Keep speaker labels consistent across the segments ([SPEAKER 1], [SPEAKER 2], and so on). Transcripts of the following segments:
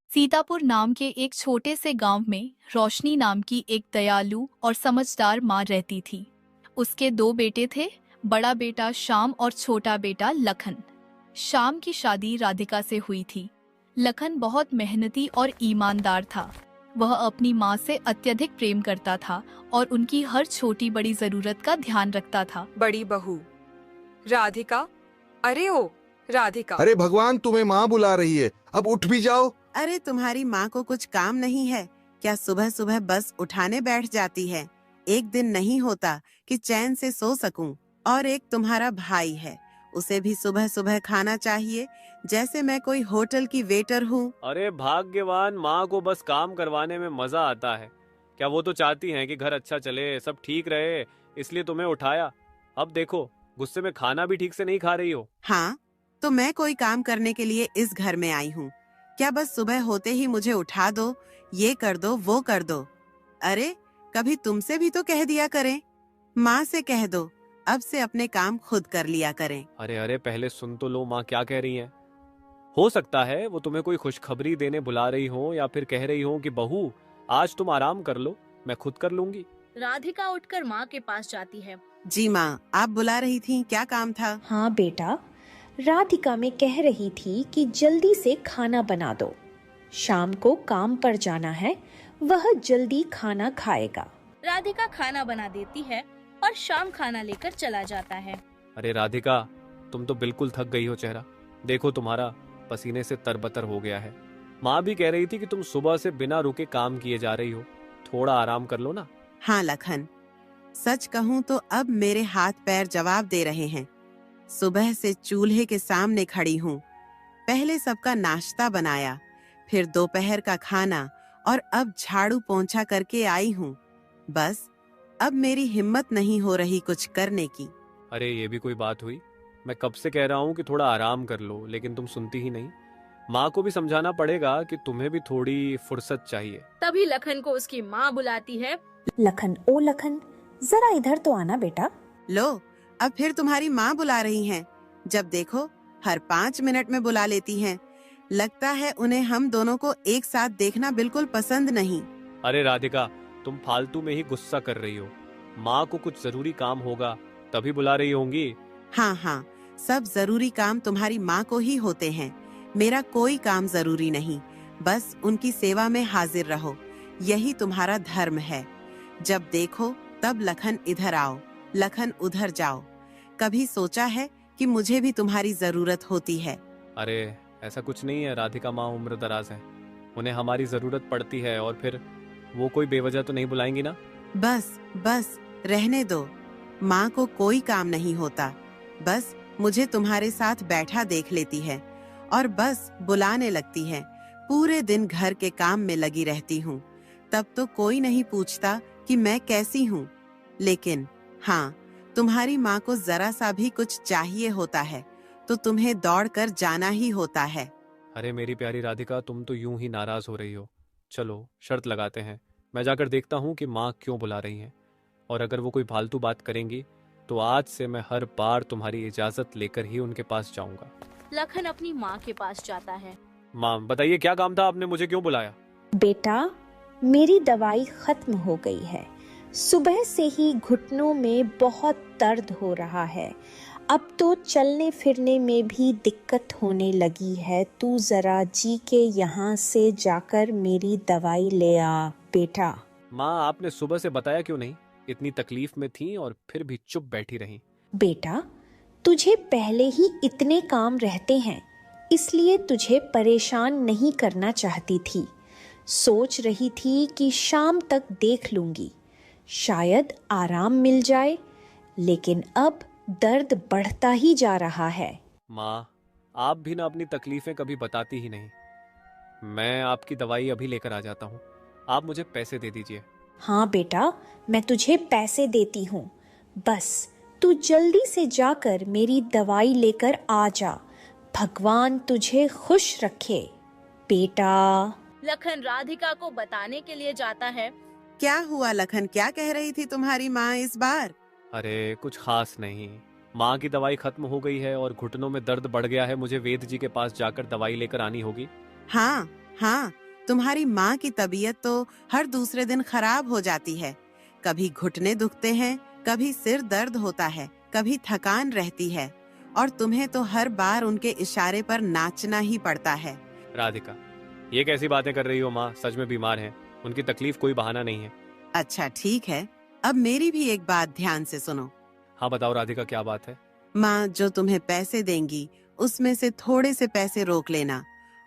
[SPEAKER 1] सीतापुर नाम के एक छोटे से गांव में रोशनी नाम की एक दयालु और समझदार माँ रहती थी। उसके दो बेटे थे, बड़ा बेटा श्याम और छोटा बेटा लखन। श्याम की शादी राधिका से हुई थी। लखन बहुत मेहनती और ईमानदार था। वह अपनी माँ से अत्यधिक प्रेम करता था और उनकी हर छोटी बड़ी जरूरत का ध्यान रखता था।
[SPEAKER 2] बड़ी बहू राधिका, अरे ओ राधिका।
[SPEAKER 3] अरे भगवान, तुम्हें माँ बुला रही है, अब उठ भी जाओ।
[SPEAKER 4] अरे तुम्हारी माँ को कुछ काम नहीं है क्या? सुबह सुबह बस उठाने बैठ जाती है। एक दिन नहीं होता कि चैन से सो सकूं। और एक तुम्हारा भाई है, उसे भी सुबह सुबह खाना चाहिए जैसे मैं कोई होटल की वेटर हूँ।
[SPEAKER 5] अरे भाग्यवान माँ को बस काम करवाने में मजा आता है। क्या वो तो चाहती हैं कि घर अच्छा चले, सब ठीक रहे, इसलिए तुम्हें उठाया। अब देखो, गुस्से में खाना भी ठीक से नहीं खा रही हो।
[SPEAKER 4] हाँ, तो मैं कोई काम करने के लिए इस घर में आई हूँ क्या? बस सुबह होते ही मुझे उठा दो, ये कर दो, वो कर दो। अरे कभी तुमसे भी तो कह दिया करें। माँ से कह दो अब से अपने काम खुद कर लिया करें।
[SPEAKER 5] अरे अरे, पहले सुन तो लो माँ क्या कह रही हैं। हो सकता है वो तुम्हें कोई खुशखबरी देने बुला रही हो, या फिर कह रही हो कि बहू आज तुम आराम कर लो, मैं खुद कर लूंगी।
[SPEAKER 6] राधिका उठकर माँ के पास जाती है।
[SPEAKER 4] जी माँ, आप बुला रही थी, क्या काम था?
[SPEAKER 7] हाँ बेटा, राधिका में कह रही थी कि जल्दी से खाना बना दो, शाम को काम पर जाना है, वह जल्दी खाना खाएगा।
[SPEAKER 6] राधिका खाना बना देती है और शाम खाना लेकर चला जाता है।
[SPEAKER 5] अरे राधिका, तुम तो बिल्कुल थक गई हो, चेहरा देखो तुम्हारा पसीने से तरबतर हो गया है। माँ भी कह रही थी कि तुम सुबह से बिना रुके काम किए जा रही हो, थोड़ा आराम कर लो ना।
[SPEAKER 4] हाँ लखन, सच कहूँ तो अब मेरे हाथ पैर जवाब दे रहे हैं। सुबह से चूल्हे के सामने खड़ी हूँ। पहले सबका नाश्ता बनाया, फिर दोपहर का खाना, और अब झाड़ू पोंछा करके आई हूँ। बस अब मेरी हिम्मत नहीं हो रही कुछ करने की।
[SPEAKER 5] अरे ये भी कोई बात हुई? मैं कब से कह रहा हूँ कि थोड़ा आराम कर लो, लेकिन तुम सुनती ही नहीं। माँ को भी समझाना पड़ेगा कि तुम्हें भी थोड़ी फुर्सत चाहिए।
[SPEAKER 6] तभी लखन को उसकी माँ बुलाती है।
[SPEAKER 7] लखन, ओ लखन, जरा इधर तो आना बेटा।
[SPEAKER 4] लो, अब फिर तुम्हारी माँ बुला रही हैं। जब देखो हर 5 मिनट में बुला लेती हैं। लगता है उन्हें हम दोनों को एक साथ देखना बिल्कुल पसंद नहीं।
[SPEAKER 5] अरे राधिका, तुम फालतू में ही गुस्सा कर रही हो। माँ को कुछ जरूरी काम होगा तभी बुला रही होंगी।
[SPEAKER 4] हाँ हाँ, सब जरूरी काम तुम्हारी माँ को ही होते हैं। मेरा कोई काम जरूरी नहीं, बस उनकी सेवा में हाजिर रहो, यही तुम्हारा धर्म है। जब देखो तब लखन इधर आओ, लखन उधर जाओ। कभी सोचा है कि मुझे भी तुम्हारी जरूरत होती है?
[SPEAKER 5] अरे ऐसा कुछ नहीं है राधिका, माँ उम्र दराज है, उन्हें हमारी जरूरत पड़ती है, और फिर वो कोई बेवजह तो नहीं बुलाएंगी ना।
[SPEAKER 4] बस बस रहने दो, माँ को कोई काम नहीं होता। बस मुझे तुम्हारे साथ बैठा देख लेती है और बस बुलाने लगती है। पूरे दिन घर के काम में लगी रहती हूँ, तब तो कोई नहीं पूछता कि मैं कैसी हूँ। लेकिन हाँ, तुम्हारी माँ को जरा सा भी कुछ चाहिए होता है तो तुम्हें दौड़ कर जाना ही होता है।
[SPEAKER 5] अरे मेरी प्यारी राधिका, तुम तो यूं ही नाराज हो रही हो। चलो शर्त लगाते हैं, मैं जाकर देखता हूँ कि माँ क्यों बुला रही हैं, और अगर वो कोई फालतू बात करेंगी तो आज से मैं हर बार तुम्हारी इजाजत लेकर ही उनके पास जाऊंगा।
[SPEAKER 6] लखन अपनी माँ के पास जाता है।
[SPEAKER 5] माँ बताइए क्या काम था, आपने मुझे क्यों बुलाया?
[SPEAKER 7] बेटा, मेरी दवाई खत्म हो गई है। सुबह से ही घुटनों में बहुत दर्द हो रहा है, अब तो चलने फिरने में भी दिक्कत होने लगी है। तू जरा जी के यहाँ से जाकर मेरी दवाई ले आ बेटा।
[SPEAKER 5] माँ आपने सुबह से बताया क्यों नहीं? इतनी तकलीफ में थी और फिर भी चुप बैठी रही।
[SPEAKER 7] बेटा, तुझे पहले ही इतने काम रहते हैं, इसलिए तुझे परेशान नहीं करना चाहती थी। सोच रही थी कि शाम तक देख लूंगी, शायद आराम मिल जाए, लेकिन अब दर्द बढ़ता ही जा रहा है।
[SPEAKER 5] माँ आप भी ना अपनी तकलीफें कभी बताती ही नहीं। मैं आपकी दवाई अभी लेकर आ जाता हूँ, आप मुझे पैसे दे दीजिए।
[SPEAKER 7] हाँ बेटा, मैं तुझे पैसे देती हूँ, बस तू जल्दी से जाकर मेरी दवाई लेकर आ जा। भगवान तुझे खुश रखे बेटा।
[SPEAKER 6] लखन राधिका को बताने के लिए जाता है
[SPEAKER 4] क्या हुआ लखन, क्या कह रही थी तुम्हारी माँ इस बार?
[SPEAKER 5] अरे कुछ खास नहीं, माँ की दवाई खत्म हो गई है और घुटनों में दर्द बढ़ गया है। मुझे वेद जी के पास जाकर दवाई लेकर आनी होगी।
[SPEAKER 4] हाँ हाँ, तुम्हारी माँ की तबीयत तो हर दूसरे दिन खराब हो जाती है। कभी घुटने दुखते हैं, कभी सिर दर्द होता है, कभी थकान रहती है, और तुम्हें तो हर बार उनके इशारे पर नाचना ही पड़ता है।
[SPEAKER 5] राधिका, ये कैसी बातें कर रही हो माँ? सच में बीमार हैं, उनकी तकलीफ कोई बहाना नहीं है।
[SPEAKER 4] अच्छा ठीक है, अब मेरी भी एक बात ध्यान से सुनो।
[SPEAKER 5] हाँ बताओ राधिका, क्या बात है?
[SPEAKER 4] माँ जो तुम्हें पैसे देंगी उसमें से थोड़े से पैसे रोक लेना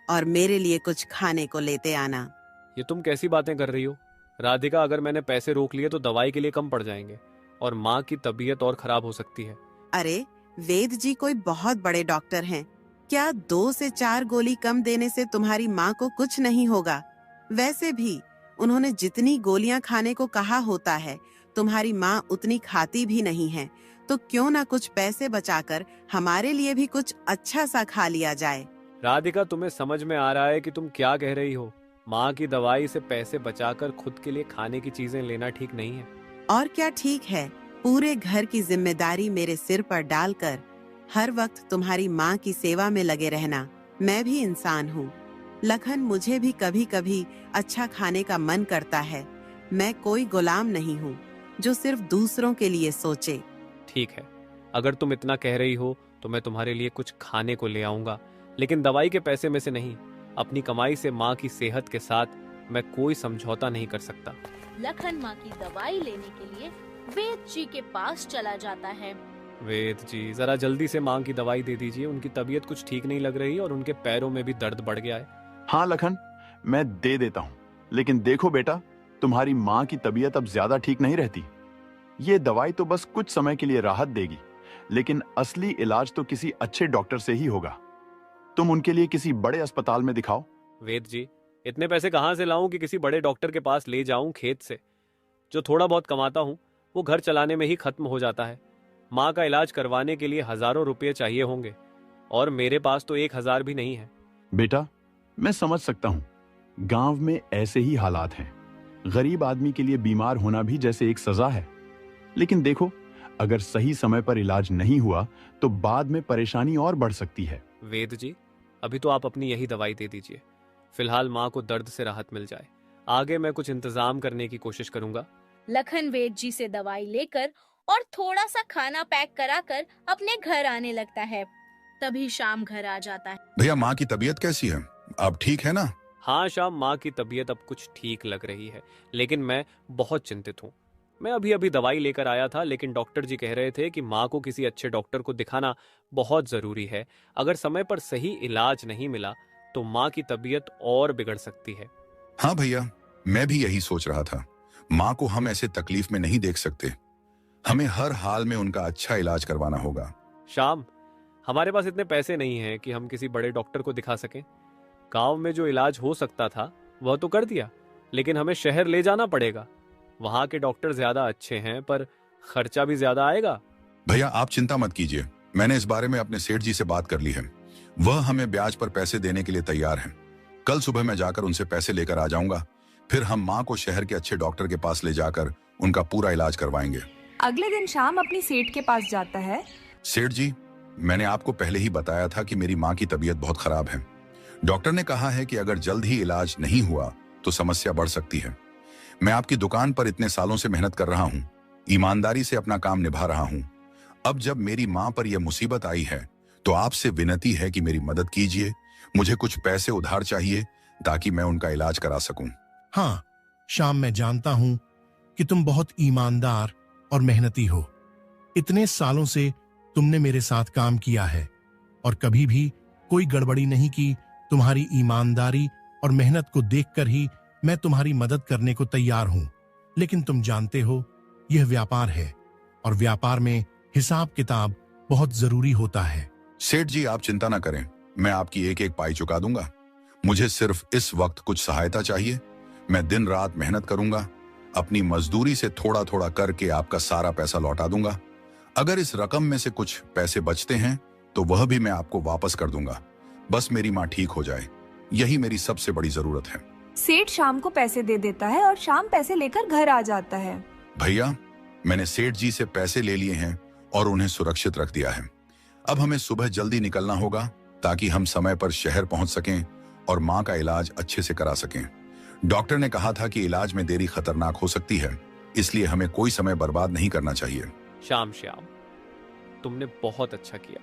[SPEAKER 4] और मेरे लिए कुछ खाने को लेते आना।
[SPEAKER 5] ये तुम कैसी बातें कर रही हो राधिका? अगर मैंने पैसे रोक लिए तो दवाई के लिए कम पड़ जाएंगे और माँ की तबीयत और खराब हो सकती है।
[SPEAKER 4] अरे वेद जी कोई बहुत बड़े डॉक्टर हैं, क्या 2 से 4 गोली कम देने से तुम्हारी माँ को कुछ नहीं होगा? वैसे भी उन्होंने जितनी गोलियां खाने को कहा होता है तुम्हारी माँ उतनी खाती भी नहीं है, तो क्यों ना कुछ पैसे बचाकर हमारे लिए भी कुछ अच्छा सा खा लिया जाए।
[SPEAKER 5] राधिका, तुम्हें समझ में आ रहा है कि तुम क्या कह रही हो? माँ की दवाई से पैसे बचाकर खुद के लिए खाने की चीजें लेना ठीक नहीं है।
[SPEAKER 4] और क्या ठीक है? पूरे घर की जिम्मेदारी मेरे सिर पर डालकर हर वक्त तुम्हारी माँ की सेवा में लगे रहना। मैं भी इंसान हूँ लखन, मुझे भी कभी कभी अच्छा खाने का मन करता है। मैं कोई गुलाम नहीं हूँ जो सिर्फ दूसरों के लिए सोचे।
[SPEAKER 5] ठीक है, अगर तुम इतना कह रही हो तो मैं तुम्हारे लिए कुछ खाने को ले आऊंगा, लेकिन दवाई के पैसे में से नहीं। अपनी कमाई से माँ की सेहत के साथ मैं कोई समझौता नहीं कर सकता।
[SPEAKER 6] लखन माँ की दवाई लेने के लिए वेद जी के पास चला जाता है।
[SPEAKER 5] वेद जी, जरा जल्दी से माँ की दवाई दे दीजिए। उनकी तबीयत कुछ ठीक नहीं लग रही और उनके पैरों में भी दर्द बढ़ गया है।
[SPEAKER 8] हाँ लखन, मैं दे देता हूँ, लेकिन देखो बेटा, तुम्हारी माँ की तबीयत अब ज्यादा ठीक नहीं रहती। ये दवाई तो बस कुछ समय के लिए राहत देगी, लेकिन असली इलाज तो किसी अच्छे डॉक्टर से ही होगा। तुम उनके लिए किसी बड़े अस्पताल में दिखाओ।
[SPEAKER 5] वेद जी, इतने पैसे कहाँ से लाऊं कि किसी बड़े डॉक्टर के पास ले जाऊं? खेत से जो थोड़ा बहुत कमाता हूं वो घर चलाने में ही खत्म हो जाता है। माँ का इलाज करवाने के लिए हजारों रुपए चाहिए होंगे और मेरे पास तो 1000 भी नहीं है।
[SPEAKER 8] बेटा, मैं समझ सकता हूँ, गांव में ऐसे ही हालात हैं। गरीब आदमी के लिए बीमार होना भी जैसे एक सजा है। लेकिन देखो, अगर सही समय पर इलाज नहीं हुआ तो बाद में परेशानी और बढ़ सकती है।
[SPEAKER 5] वेद जी, अभी तो आप अपनी यही दवाई दे दीजिए। फिलहाल माँ को दर्द से राहत मिल जाए, आगे मैं कुछ इंतजाम करने की कोशिश करूंगा।
[SPEAKER 6] लखन वेद जी से दवाई लेकर और थोड़ा सा खाना पैक कराकर अपने घर आने लगता है। तभी शाम घर आ जाता है।
[SPEAKER 9] भैया, माँ की तबीयत कैसी है? आप ठीक है ना?
[SPEAKER 5] हाँ शाम, माँ की तबीयत अब कुछ ठीक लग रही है, लेकिन मैं बहुत चिंतित हूँ। मैं अभी अभी दवाई लेकर आया था, लेकिन डॉक्टर जी कह रहे थे कि माँ को किसी अच्छे डॉक्टर को दिखाना बहुत जरूरी है। अगर समय पर सही इलाज नहीं मिला तो माँ की तबीयत और बिगड़ सकती है।
[SPEAKER 9] हाँ भैया, मैं भी यही सोच रहा था। माँ को हम ऐसे तकलीफ में नहीं देख सकते। हमें हर हाल में उनका अच्छा इलाज करवाना होगा।
[SPEAKER 5] शाम, हमारे पास इतने पैसे नहीं हैं कि हम किसी बड़े डॉक्टर को दिखा सकें। गांव में जो इलाज हो सकता था वह तो कर दिया, लेकिन हमें शहर ले जाना पड़ेगा। वहां के डॉक्टर ज्यादा अच्छे हैं पर खर्चा भी ज्यादा आएगा।
[SPEAKER 9] भैया, आप चिंता मत कीजिए, मैंने इस बारे में अपने सेठ जी से बात कर ली है। वह हमें ब्याज पर पैसे देने के लिए तैयार हैं। कल सुबह मैं जाकर उनसे पैसे लेकर आ जाऊंगा। फिर हम माँ को शहर के अच्छे डॉक्टर के पास ले जाकर उनका पूरा इलाज करवाएंगे।
[SPEAKER 2] अगले दिन शाम अपनी सेठ के पास जाता है।
[SPEAKER 9] सेठ जी, मैंने आपको पहले ही बताया था कि मेरी माँ की तबीयत बहुत खराब है। डॉक्टर ने कहा है कि अगर जल्द ही इलाज नहीं हुआ तो समस्या बढ़ सकती है। मैं आपकी दुकान पर इतने सालों से मेहनत कर रहा हूँ, ईमानदारी से अपना काम निभा रहा हूँ। अब जब मेरी माँ पर यह मुसीबत आई है तो आपसे विनती है कि मेरी मदद कीजिए। मुझे कुछ पैसे उधार चाहिए ताकि मैं उनका इलाज करा सकूं।
[SPEAKER 10] हाँ शाम, मैं जानता हूं कि तुम बहुत ईमानदार और मेहनती हो। इतने सालों से तुमने मेरे साथ काम किया है और कभी भी कोई गड़बड़ी नहीं की। तुम्हारी ईमानदारी और मेहनत को देखकर ही मैं तुम्हारी मदद करने को तैयार हूं। लेकिन तुम जानते हो, यह व्यापार है और व्यापार में हिसाब किताब बहुत जरूरी होता है।
[SPEAKER 9] सेठ जी, आप चिंता ना करें, मैं आपकी एक एक पाई चुका दूंगा। मुझे सिर्फ इस वक्त कुछ सहायता चाहिए। मैं दिन रात मेहनत करूंगा, अपनी मजदूरी से थोड़ा थोड़ा करके आपका सारा पैसा लौटा दूंगा। अगर इस रकम में से कुछ पैसे बचते हैं तो वह भी मैं आपको वापस कर दूंगा। बस मेरी माँ ठीक हो जाए, यही मेरी सबसे बड़ी जरूरत है।
[SPEAKER 2] सेठ शाम को पैसे दे देता है और शाम पैसे लेकर घर आ जाता है।
[SPEAKER 9] भैया, मैंने सेठ जी से पैसे ले लिए हैं और उन्हें सुरक्षित रख दिया है। अब हमें सुबह जल्दी निकलना होगा ताकि हम समय पर शहर पहुंच सकें और माँ का इलाज अच्छे से करा सकें। डॉक्टर ने कहा था कि इलाज में देरी खतरनाक हो सकती है, इसलिए हमें कोई समय बर्बाद नहीं करना चाहिए।
[SPEAKER 5] श्याम, तुमने बहुत अच्छा किया।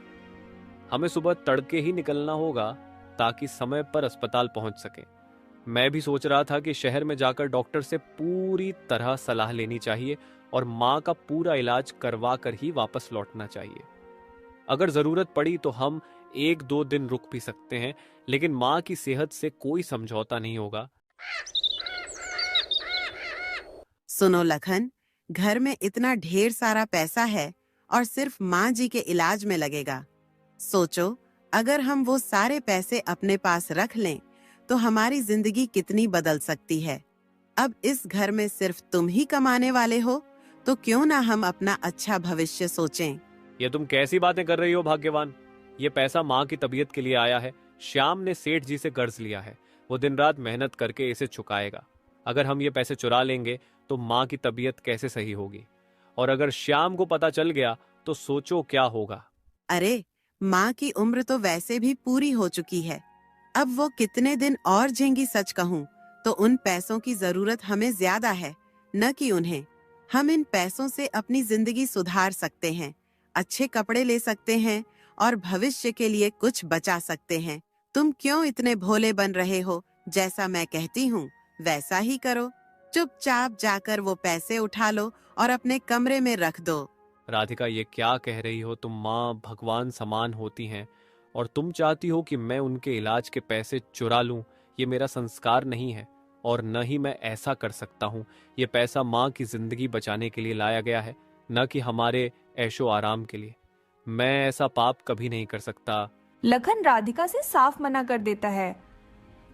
[SPEAKER 5] हमें सुबह तड़के ही निकलना होगा ताकि समय पर अस्पताल पहुंच सके। मैं भी सोच रहा था कि शहर में जाकर डॉक्टर से पूरी तरह सलाह लेनी चाहिए और माँ का पूरा इलाज करवा कर ही वापस लौटना चाहिए। अगर जरूरत पड़ी तो हम 1-2 दिन रुक भी सकते हैं, लेकिन माँ की सेहत से कोई समझौता नहीं होगा।
[SPEAKER 4] सुनो लखन, घर में इतना ढेर सारा पैसा है और सिर्फ माँ जी के इलाज में लगेगा। सोचो, अगर हम वो सारे पैसे अपने पास रख लें तो हमारी जिंदगी कितनी बदल सकती है। अब इस घर में सिर्फ तुम ही कमाने वाले हो, तो क्यों ना हम अपना अच्छा भविष्य सोचें।
[SPEAKER 5] ये तुम कैसी बातें कर रही हो भाग्यवान? ये पैसा माँ की तबीयत के लिए आया है। श्याम ने सेठ जी से कर्ज लिया है, वो दिन रात मेहनत करके इसे चुकाएगा। अगर हम ये पैसे चुरा लेंगे तो माँ की तबीयत कैसे सही होगी? और अगर श्याम को पता चल गया तो सोचो क्या होगा।
[SPEAKER 4] अरे, माँ की उम्र तो वैसे भी पूरी हो चुकी है। अब वो कितने दिन और झेंगी? सच कहूँ तो उन पैसों की जरूरत हमें ज्यादा है, न कि उन्हें। हम इन पैसों से अपनी जिंदगी सुधार सकते हैं, अच्छे कपड़े ले सकते हैं और भविष्य के लिए कुछ बचा सकते हैं। तुम क्यों इतने भोले बन रहे हो? जैसा मैं कहती हूँ वैसा ही करो। चुपचाप जाकर वो पैसे उठा लो और अपने कमरे में रख दो।
[SPEAKER 5] राधिका, ये क्या कह रही हो तुम? माँ भगवान समान होती हैं और तुम चाहती हो कि मैं उनके इलाज के पैसे चुरा लूं। ये मेरा संस्कार नहीं है और न ही मैं ऐसा कर सकता हूँ। ये पैसा माँ की जिंदगी बचाने के लिए लाया गया है, न कि हमारे ऐशो आराम के लिए। मैं ऐसा पाप कभी नहीं कर सकता।
[SPEAKER 2] लखन राधिका से साफ मना कर देता है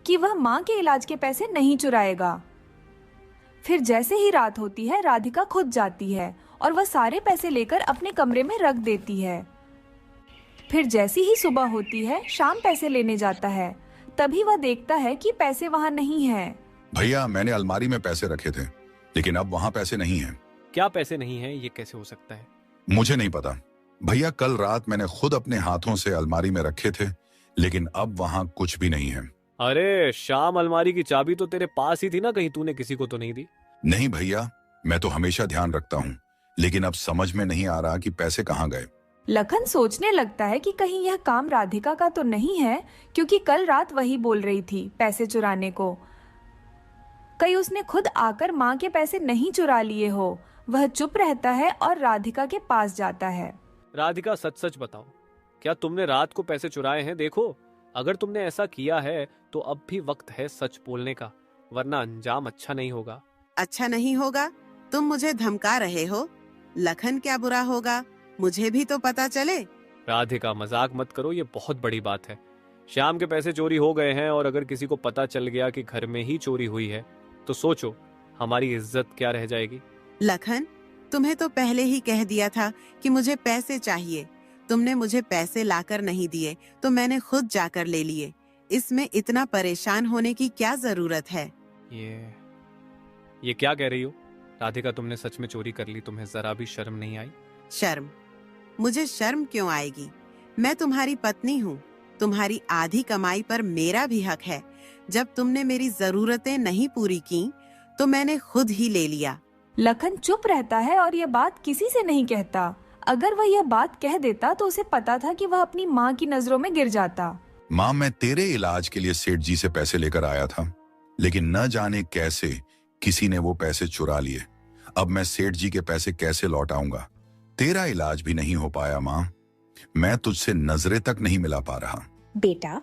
[SPEAKER 2] कि वह माँ के इलाज के पैसे नहीं चुराएगा। फिर जैसे ही रात होती है, राधिका खुद जाती है और वह सारे पैसे लेकर अपने कमरे में रख देती है। फिर जैसी ही सुबह होती है, शाम पैसे लेने जाता है। तभी वह देखता है कि पैसे वहाँ नहीं है।
[SPEAKER 9] भैया, मैंने अलमारी में पैसे रखे थे, लेकिन अब वहाँ पैसे नहीं हैं।
[SPEAKER 5] क्या पैसे नहीं हैं? ये कैसे हो सकता है?
[SPEAKER 9] मुझे नहीं पता भैया, कल रात मैंने खुद अपने हाथों से अलमारी में रखे थे, लेकिन अब वहाँ कुछ भी नहीं है।
[SPEAKER 5] अरे श्याम, अलमारी की चाबी तो तेरे पास ही थी ना, कहीं तूने किसी को तो नहीं दी?
[SPEAKER 9] नहीं भैया, मैं तो हमेशा ध्यान रखता हूँ, लेकिन अब समझ में नहीं आ रहा कि पैसे कहाँ गए।
[SPEAKER 2] लखन सोचने लगता है कि कहीं यह काम राधिका का तो नहीं है, क्योंकि कल रात वही बोल रही थी पैसे चुराने को। कहीं उसने खुद आकर माँ के पैसे नहीं चुरा लिए हो। वह चुप रहता है और राधिका के पास जाता है।
[SPEAKER 5] राधिका, सच सच बताओ, क्या तुमने रात को पैसे चुराए हैं? देखो, अगर तुमने ऐसा किया है तो अब भी वक्त है सच बोलने का, वरना अंजाम अच्छा नहीं होगा।
[SPEAKER 4] अच्छा नहीं होगा? तुम मुझे धमका रहे हो? लखन क्या बुरा होगा? मुझे भी तो पता चले।
[SPEAKER 5] राधिका, मजाक मत करो, ये बहुत बड़ी बात है। श्याम के पैसे चोरी हो गए हैं और अगर किसी को पता चल गया कि घर में ही चोरी हुई है तो सोचो हमारी इज्जत क्या रह जाएगी।
[SPEAKER 4] लखन, तुम्हें तो पहले ही कह दिया था कि मुझे पैसे चाहिए। तुमने मुझे पैसे लाकर नहीं दिए तो मैंने खुद जाकर ले लिए। इसमें इतना परेशान होने की क्या जरूरत है?
[SPEAKER 5] ये क्या कह रही हो राधिका? तुमने सच में चोरी कर ली? तुम्हें जरा भी शर्म नहीं आई?
[SPEAKER 4] शर्म? मुझे शर्म क्यों आएगी? मैं तुम्हारी पत्नी हूँ। तुम्हारी आधी कमाई पर मेरा भी हक है। जब तुमने मेरी जरूरतें नहीं पूरी की तो मैंने खुद ही ले लिया।
[SPEAKER 2] लखन चुप रहता है और यह बात किसी से नहीं कहता। अगर वह यह बात कह देता तो उसे पता था कि वह अपनी माँ की नजरों में गिर जाता।
[SPEAKER 9] माँ, मैं तेरे इलाज के लिए सेठ जी से पैसे लेकर आया था, लेकिन न जाने कैसे किसी ने वो पैसे चुरा लिए। अब मैं सेठ जी के पैसे कैसे लौटाऊंगा? तेरा इलाज भी नहीं हो पाया माँ। मैं तुझसे नजरें तक नहीं मिला पा रहा।
[SPEAKER 7] बेटा,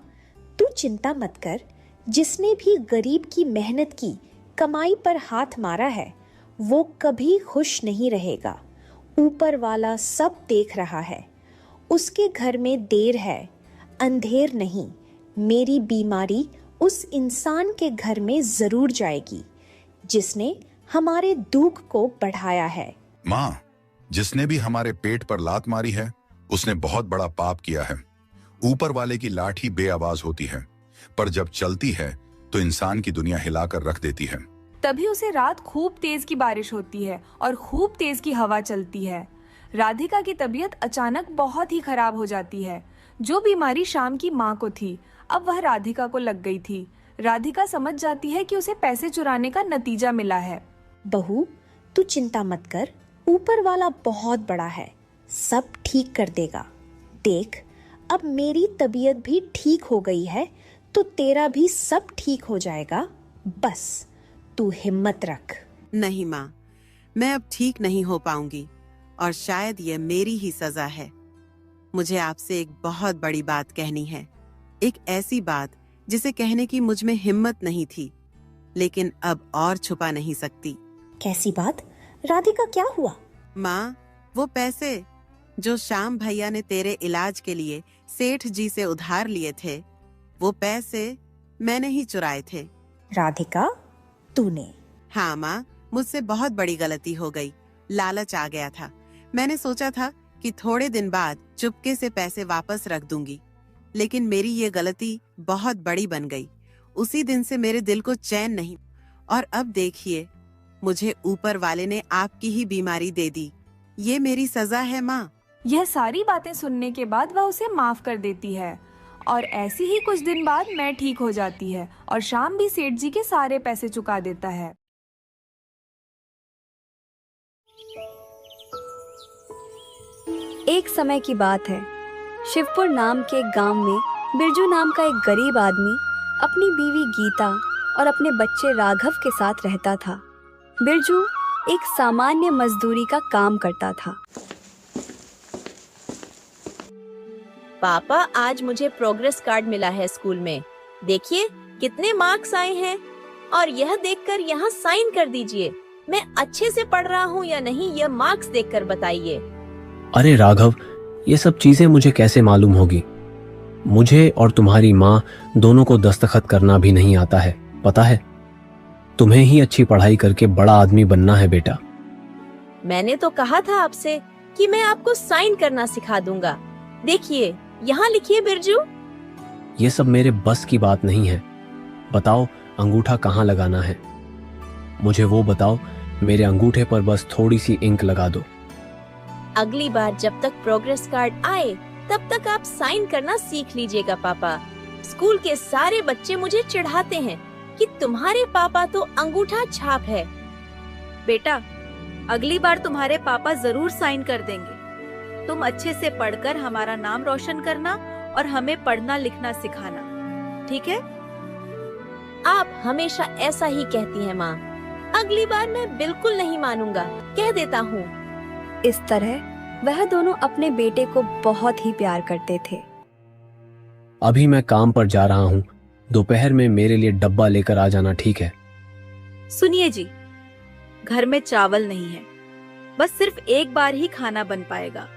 [SPEAKER 7] तू चिंता मत कर। जिसने भी गरीब की मेहनत की कमाई पर हाथ मारा है वो कभी खुश नहीं रहेगा। ऊपर वाला सब देख रहा है। उसके घर में देर है, अंधेर नहीं। मेरी बीमारी उस इंसान के घर में जरूर जाएगी जिसने हमारे दुख को बढ़ाया है।
[SPEAKER 9] माँ, जिसने भी हमारे पेट पर लात मारी है उसने बहुत बड़ा पाप किया है। ऊपर वाले की लाठी बेआवाज होती है, पर जब चलती है तो इंसान की दुनिया हिलाकर रख देती है।
[SPEAKER 2] तभी उसे रात खूब तेज की बारिश होती है और खूब तेज की हवा चलती है। राधिका की तबीयत अचानक बहुत ही खराब हो जाती है। जो बीमारी शाम की माँ को थी, अब वह राधिका को लग गई थी। राधिका समझ जाती है कि उसे पैसे चुराने का नतीजा मिला है।
[SPEAKER 7] बहू, तू चिंता मत कर, ऊपर वाला बहुत बड़ा है, सब ठीक कर देगा। देख, अब मेरी तबीयत भी ठीक हो गई है तो तेरा भी सब ठीक हो जाएगा। बस तू हिम्मत रख।
[SPEAKER 4] नहीं माँ, मैं अब ठीक नहीं हो पाऊंगी और शायद ये मेरी ही सजा है। मुझे आपसे एक बहुत बड़ी बात कहनी है, एक ऐसी बात जिसे कहने की मुझ में हिम्मत नहीं थी, लेकिन अब और छुपा नहीं सकती।
[SPEAKER 7] कैसी बात? राधिका, क्या हुआ?
[SPEAKER 4] माँ, वो पैसे जो श्याम भैया ने तेरे इलाज के लिए सेठ जी से उधार लिए थे, वो पैसे मैंने ही चुराए थे।
[SPEAKER 7] राधिका, तूने?
[SPEAKER 4] हाँ माँ, मुझसे बहुत बड़ी गलती हो गई। लालच आ गया था। मैंने सोचा था कि थोड़े दिन बाद चुपके से पैसे वापस रख दूंगी, लेकिन मेरी ये गलती बहुत बड़ी बन गई। उसी दिन से मेरे दिल को चैन नहीं, और अब देखिए, मुझे ऊपर वाले ने आपकी ही बीमारी दे दी। ये मेरी सजा है माँ।
[SPEAKER 2] यह सारी बातें सुनने के बाद वह उसे माफ कर देती है और ऐसे ही कुछ दिन बाद मैं ठीक हो जाती है और शाम भी सेठ जी के सारे पैसे चुका देता है।
[SPEAKER 11] एक समय की बात है, शिवपुर नाम के एक गांव में बिरजू नाम का एक गरीब आदमी अपनी बीवी गीता और अपने बच्चे राघव के साथ रहता था। बिरजू एक सामान्य मजदूरी का काम करता था।
[SPEAKER 6] पापा, आज मुझे प्रोग्रेस कार्ड मिला है स्कूल में। देखिए कितने मार्क्स आए हैं, और यह देखकर यहाँ साइन कर दीजिए। मैं अच्छे से पढ़ रहा हूँ या नहीं, यह मार्क्स देखकर बताइए।
[SPEAKER 5] अरे राघव, ये सब चीजें मुझे कैसे मालूम होगी? मुझे और तुम्हारी माँ दोनों को दस्तखत करना भी नहीं आता है, पता है? तुम्हें ही अच्छी पढ़ाई करके बड़ा आदमी बनना है बेटा।
[SPEAKER 6] मैंने तो कहा था आपसे कि मैं आपको साइन करना सिखा दूंगा। देखिए, यहाँ लिखिए बिरजू।
[SPEAKER 5] ये सब मेरे बस की बात नहीं है। बताओ अंगूठा कहाँ लगाना है? मुझे वो बताओ, मेरे अंगूठे पर बस थोड़ी सी इंक लगा दो।
[SPEAKER 6] अगली बार जब तक प्रोग्रेस कार्ड आए तब तक आप साइन करना सीख लीजिएगा पापा। स्कूल के सारे बच्चे मुझे चिढ़ाते हैं कि तुम्हारे पापा तो अंगूठा छाप है।
[SPEAKER 12] बेटा, अगली बार तुम्हारे पापा जरूर साइन कर देंगे। तुम अच्छे से पढ़कर हमारा नाम रोशन करना और हमें पढ़ना लिखना सिखाना, ठीक है?
[SPEAKER 6] आप हमेशा ऐसा ही कहती हैं माँ। अगली बार मैं बिल्कुल नहीं मानूंगा, कह देता हूँ।
[SPEAKER 11] इस तरह वह दोनों अपने बेटे को बहुत ही प्यार करते थे।
[SPEAKER 5] अभी मैं काम पर जा रहा हूँ, दोपहर में मेरे लिए डब्बा लेकर आ जाना, ठीक है?
[SPEAKER 12] सुनिए जी, घर में चावल नहीं है, बस सिर्फ एक बार ही खाना बन पाएगा।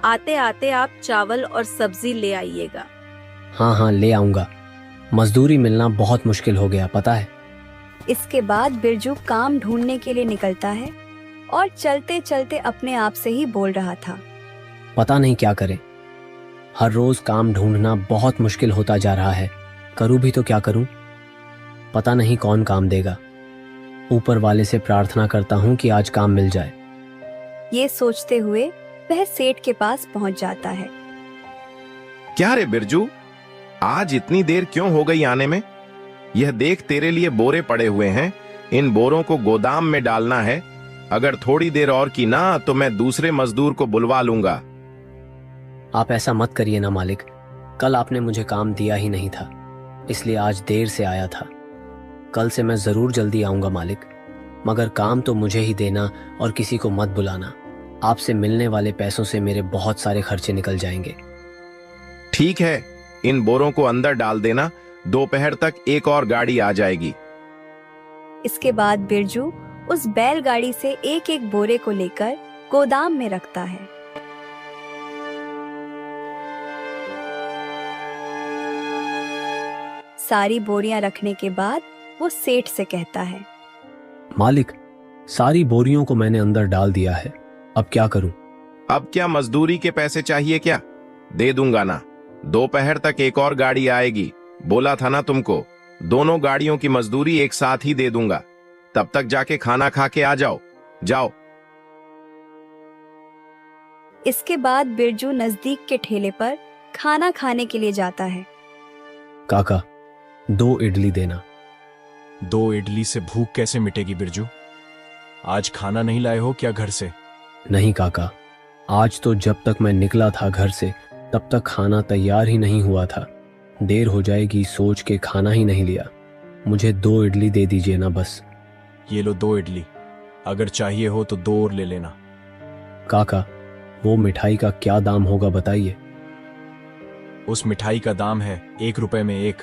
[SPEAKER 12] आते आते आप चावल और सब्जी ले आइएगा।
[SPEAKER 5] हाँ हाँ, ले आऊंगा। मजदूरी मिलना बहुत मुश्किल हो गया, पता है।
[SPEAKER 11] इसके बाद बिरजू काम ढूंढने के लिए निकलता है और चलते चलते अपने आप से ही बोल रहा था,
[SPEAKER 5] पता नहीं क्या करें। हर रोज काम ढूंढना बहुत मुश्किल होता जा रहा है। करूं भी तो क्या करूं? पता नहीं कौन काम देगा। ऊपर वाले से प्रार्थना करता हूं कि आज काम मिल जाए।
[SPEAKER 11] ये सोचते हुए वह सेठ के पास पहुंच जाता है।
[SPEAKER 13] क्या रे बिरजू, आज इतनी देर क्यों हो गई आने में? यह देख, तेरे लिए बोरे पड़े हुए हैं। इन बोरों को गोदाम में डालना है। अगर थोड़ी देर और की ना तो मैं दूसरे मजदूर को बुलवा लूंगा।
[SPEAKER 5] आप ऐसा मत करिए ना मालिक। कल आपने मुझे काम दिया ही नहीं था, इसलिए आज देर से आया था। कल से मैं जरूर जल्दी आऊंगा मालिक, मगर काम तो मुझे ही देना और किसी को मत बुलाना। आपसे मिलने वाले पैसों से मेरे बहुत सारे खर्चे निकल जाएंगे।
[SPEAKER 13] ठीक है, इन बोरों को अंदर डाल देना। दोपहर तक एक और गाड़ी आ जाएगी।
[SPEAKER 11] इसके बाद बिरजू उस बैलगाड़ी से एक एक बोरे को लेकर गोदाम में रखता है। सारी बोरियां रखने के बाद वो सेठ से कहता है,
[SPEAKER 5] मालिक, सारी बोरियों को मैंने अंदर डाल दिया है, अब क्या करूं?
[SPEAKER 13] अब क्या मजदूरी के पैसे चाहिए क्या? दे दूंगा ना। दोपहर तक एक और गाड़ी आएगी। बोला था ना तुमको, दोनों गाड़ियों की मजदूरी एक साथ ही दे दूंगा। तब तक जाके खाना खा के आ जाओ। जाओ।
[SPEAKER 11] इसके बाद बिरजू नजदीक के ठेले पर खाना खाने के लिए जाता है।
[SPEAKER 5] काका, 2 इडली देना।
[SPEAKER 14] 2 इडली से भूख कैसे मिटेगी बिरजू? आज खाना नहीं लाए हो क्या घर से?
[SPEAKER 5] नहीं काका, आज तो जब तक मैं निकला था घर से तब तक खाना तैयार ही नहीं हुआ था। देर हो जाएगी सोच के खाना ही नहीं लिया। मुझे 2 इडली दे दीजिए ना बस।
[SPEAKER 14] ये लो 2 इडली, अगर चाहिए हो तो 2 और ले लेना।
[SPEAKER 5] काका, वो मिठाई का क्या दाम होगा बताइए।
[SPEAKER 14] उस मिठाई का दाम है 1 रुपए में 1।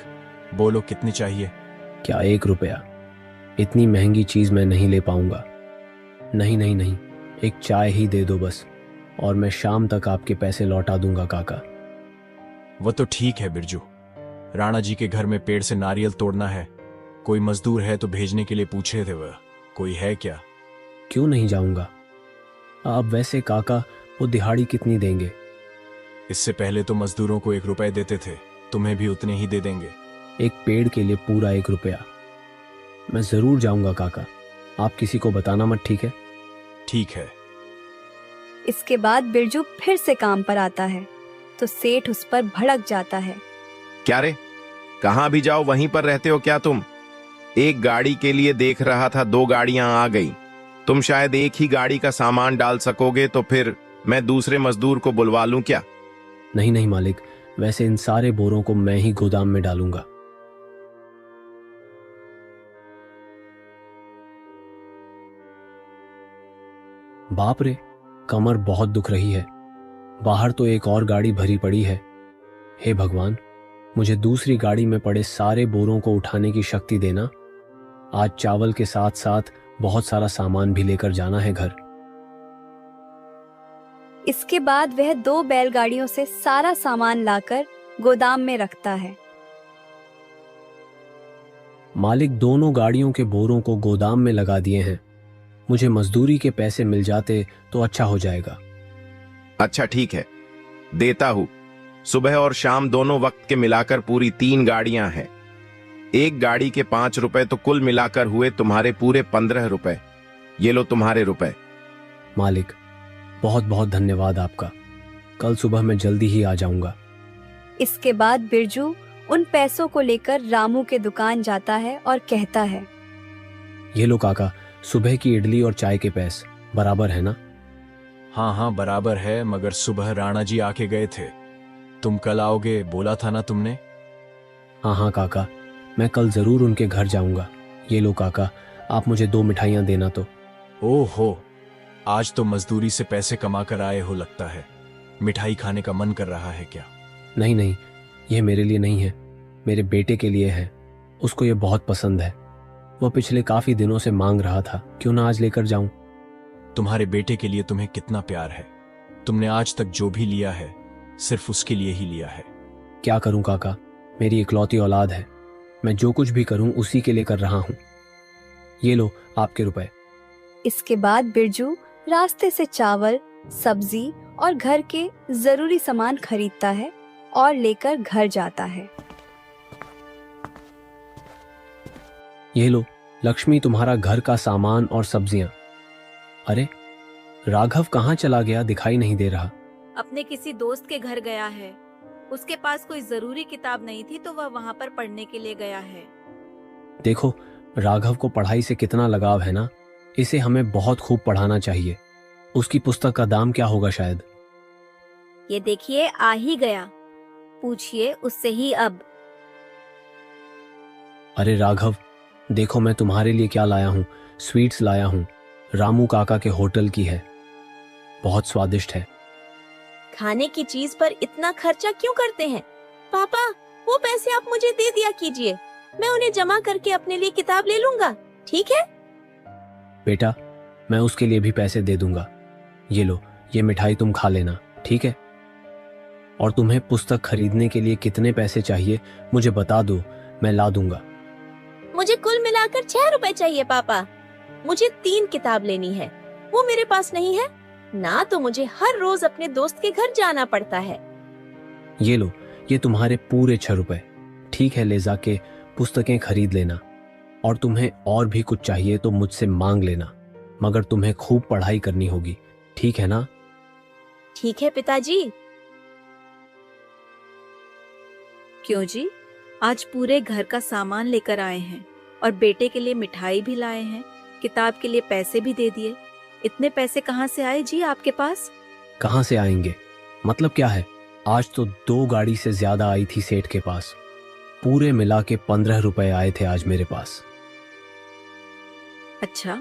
[SPEAKER 14] बोलो कितनी चाहिए?
[SPEAKER 5] क्या 1 रुपया? इतनी महंगी चीज मैं नहीं ले पाऊंगा। नहीं नहीं नहीं, एक चाय ही दे दो बस, और मैं शाम तक आपके पैसे लौटा दूंगा काका।
[SPEAKER 14] वो तो ठीक है बिरजू, राणा जी के घर में पेड़ से नारियल तोड़ना है। कोई मजदूर है तो भेजने के लिए पूछे थे, वह कोई है क्या?
[SPEAKER 5] क्यों नहीं जाऊंगा। आप वैसे काका वो दिहाड़ी कितनी देंगे?
[SPEAKER 14] इससे पहले तो मजदूरों को 1 रुपए देते थे, तुम्हें भी उतने ही दे देंगे।
[SPEAKER 5] एक पेड़ के लिए पूरा 1 रुपया? मैं जरूर जाऊंगा काका, आप किसी को बताना मत, ठीक है?
[SPEAKER 14] ठीक है।
[SPEAKER 11] इसके बाद बिरजू फिर से काम पर आता है तो सेठ उस पर भड़क जाता है।
[SPEAKER 13] क्या रे, कहां भी जाओ वहीं पर रहते हो क्या तुम? एक गाड़ी के लिए देख रहा था, 2 गाड़ियां आ गई। तुम शायद एक ही गाड़ी का सामान डाल सकोगे, तो फिर मैं दूसरे मजदूर को बुलवा लूं क्या?
[SPEAKER 5] नहीं नहीं मालिक, वैसे इन सारे बोरों को मैं ही गोदाम में डालूंगा। बाप रे, कमर बहुत दुख रही है। बाहर तो एक और गाड़ी भरी पड़ी है। हे भगवान, मुझे दूसरी गाड़ी में पड़े सारे बोरों को उठाने की शक्ति देना। आज चावल के साथ साथ बहुत सारा सामान भी लेकर जाना है घर।
[SPEAKER 11] इसके बाद वह 2 बैलगाड़ियों से सारा सामान लाकर गोदाम में रखता है।
[SPEAKER 5] मालिक दोनों गाड़ियों के बोरों को गोदाम में लगा दिए हैं। मुझे मजदूरी के पैसे मिल जाते तो अच्छा हो जाएगा।
[SPEAKER 13] अच्छा ठीक है, देता हूं। सुबह और शाम दोनों वक्त के मिलाकर पूरी 3 गाड़ियां हैं। एक गाड़ी के 5 रुपए, तो कुल मिलाकर हुए तुम्हारे पूरे 15 रुपए। ये लो तुम्हारे रुपए।
[SPEAKER 5] मालिक, बहुत बहुत धन्यवाद आपका। कल सुबह मैं जल्दी ही आ जाऊंगा।
[SPEAKER 11] इसके बाद बिरजू उन पैसों को लेकर रामू के दुकान जाता है और कहता है,
[SPEAKER 5] ये लो काका, सुबह की इडली और चाय के पैसे बराबर है ना?
[SPEAKER 14] हाँ हाँ बराबर है, मगर सुबह राणा जी आके गए थे। तुम कल आओगे बोला था ना तुमने?
[SPEAKER 5] हाँ हाँ काका, मैं कल जरूर उनके घर जाऊंगा। ये लो काका, आप मुझे 2 मिठाइयां देना तो।
[SPEAKER 14] ओहो, आज तो मजदूरी से पैसे कमा कर आए हो लगता है। मिठाई खाने का मन कर रहा है क्या?
[SPEAKER 5] नहीं नहीं, यह मेरे लिए नहीं है, मेरे बेटे के लिए है। उसको ये बहुत पसंद है। वह पिछले काफी दिनों से मांग रहा था, क्यों ना आज लेकर जाऊं।
[SPEAKER 14] तुम्हारे बेटे के लिए तुम्हें कितना प्यार है। तुमने आज तक जो भी लिया है सिर्फ उसके लिए ही लिया है।
[SPEAKER 5] क्या करूं काका, मेरी इकलौती औलाद है। मैं जो कुछ भी करूं उसी के लिए कर रहा हूं। ये लो आपके रुपए।
[SPEAKER 11] इसके बाद बिरजू रास्ते से चावल, सब्जी और घर के जरूरी सामान खरीदता है और लेकर घर जाता है।
[SPEAKER 5] ये लो लक्ष्मी, तुम्हारा घर का सामान और सब्जियां। अरे राघव कहाँ चला गया, दिखाई नहीं दे रहा।
[SPEAKER 12] अपने किसी दोस्त के घर गया है। उसके पास कोई जरूरी किताब नहीं थी तो वह वहाँ पर पढ़ने के लिए गया है।
[SPEAKER 5] देखो, राघव को पढ़ाई से कितना लगाव है ना। इसे हमें बहुत खूब पढ़ाना चाहिए। उसकी पुस्तक का दाम क्या होगा शायद?
[SPEAKER 12] ये देखिए, आ ही गया। पूछिए उससे ही अब।
[SPEAKER 5] अरे राघव, देखो मैं तुम्हारे लिए क्या लाया हूँ। स्वीट्स लाया हूँ, रामू काका के होटल की है, बहुत स्वादिष्ट है।
[SPEAKER 6] खाने की चीज पर इतना खर्चा क्यों करते हैं? पापा, वो पैसे आप मुझे दे दिया कीजिए, मैं उन्हें जमा करके अपने लिए किताब ले लूंगा, ठीक है?
[SPEAKER 5] बेटा, मैं उसके लिए भी पैसे दे दूंगा। ये लो, ये मिठाई तुम खा लेना, ठीक है? और तुम्हें पुस्तक खरीदने के लिए कितने पैसे चाहिए मुझे बता दो, मैं ला दूंगा।
[SPEAKER 6] मुझे कुल मिलाकर 6 रुपए चाहिए पापा। मुझे 3 किताब लेनी है, वो मेरे पास नहीं है ना, तो मुझे हर रोज अपने दोस्त के घर जाना पड़ता है।
[SPEAKER 5] ये लो, ये तुम्हारे पूरे 6 रुपए। ठीक है, ले जाके पुस्तकें खरीद लेना, और तुम्हें और भी कुछ चाहिए तो मुझसे मांग लेना, मगर तुम्हें खूब पढ़ाई करनी होगी, ठीक है ना?
[SPEAKER 6] ठीक है पिताजी।
[SPEAKER 12] क्यों जी, आज पूरे घर का सामान लेकर आए हैं और बेटे के लिए मिठाई भी लाए हैं, किताब के लिए पैसे भी दे दिए। इतने पैसे कहाँ से आए जी आपके पास?
[SPEAKER 5] कहाँ से आएंगे? मतलब क्या है? आज तो 2 गाड़ी से ज्यादा आई थी सेठ के पास। पूरे मिला के 15 रुपए आए थे आज मेरे पास।
[SPEAKER 12] अच्छा,